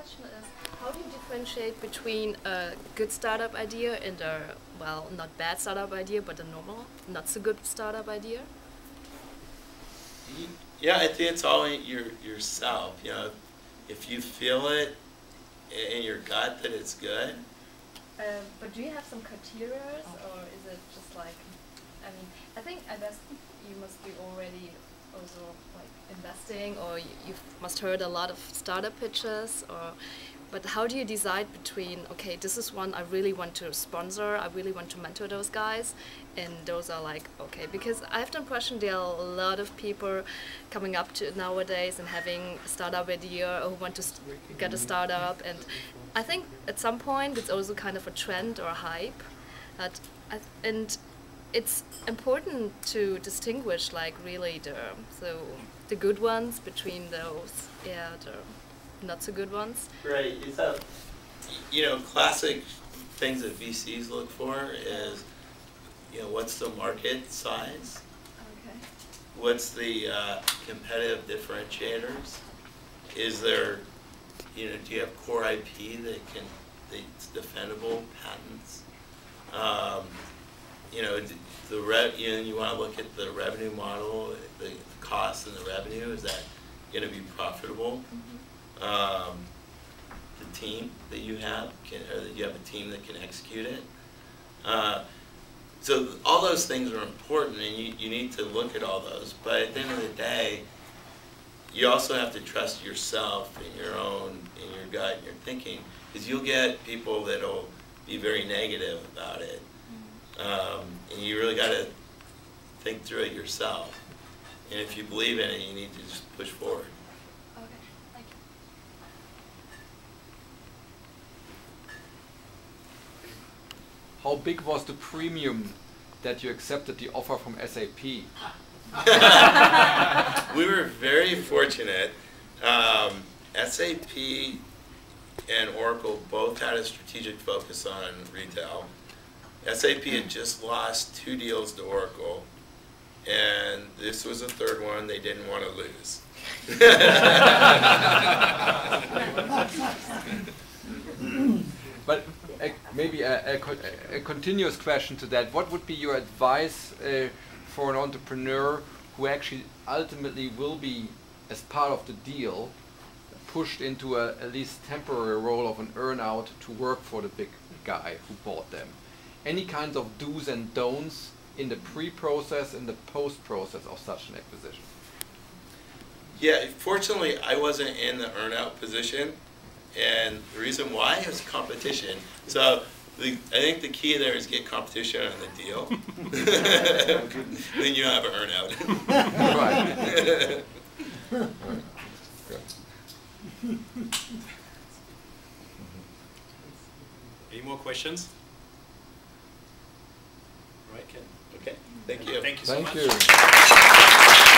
question is, how do you differentiate between a good startup idea and a, well, not bad startup idea, but a normal, not so good startup idea? Yeah, I think it's all in yourself. You know, if you feel it in your gut that it's good. But do you have some criteria, or is it just like, I mean, I think I guess you must be already also like investing, or you must heard a lot of startup pitches, or, but how do you decide between, okay, this is one I really want to sponsor, I really want to mentor those guys, and those are like, okay, because I have the impression there are a lot of people coming up to nowadays and having a startup idea or who want to get a startup, and I think at some point it's also kind of a trend or a hype, and it's important to distinguish like really the good ones between those, yeah, the not so good ones. Right. So, you know, classic things that VCs look for is, you know, what's the market size? Okay. What's the competitive differentiators? Is there, you know, do you have core IP that's defendable, patents? You know, you want to look at the revenue model, the cost and the revenue. Is that going to be profitable? Mm-hmm. The team that you have, or that you have a team that can execute it. So all those things are important, and you need to look at all those. But at the end of the day, you also have to trust yourself in your gut and your thinking, because you'll get people that'll be very negative about it. And you really got to think through it yourself. And if you believe in it, you need to just push forward. Okay, thank you. How big was the premium that you accepted the offer from SAP? We were very fortunate. SAP and Oracle both had a strategic focus on retail. SAP had just lost 2 deals to Oracle, and this was the 3rd one they didn't want to lose. But maybe a continuous question to that. What would be your advice for an entrepreneur who actually ultimately will be, as part of the deal, pushed into a at least temporary role of an earn-out to work for the big guy who bought them? Any kinds of do's and don'ts in the pre-process and the post-process of such an acquisition? Yeah, fortunately, I wasn't in the earn-out position, and the reason why is competition. So I think the key there is get competition on the deal. Then you don't have an earn-out. Right. Any more questions? Right, Ken. Okay, thank you. Thank you so much. Thank you.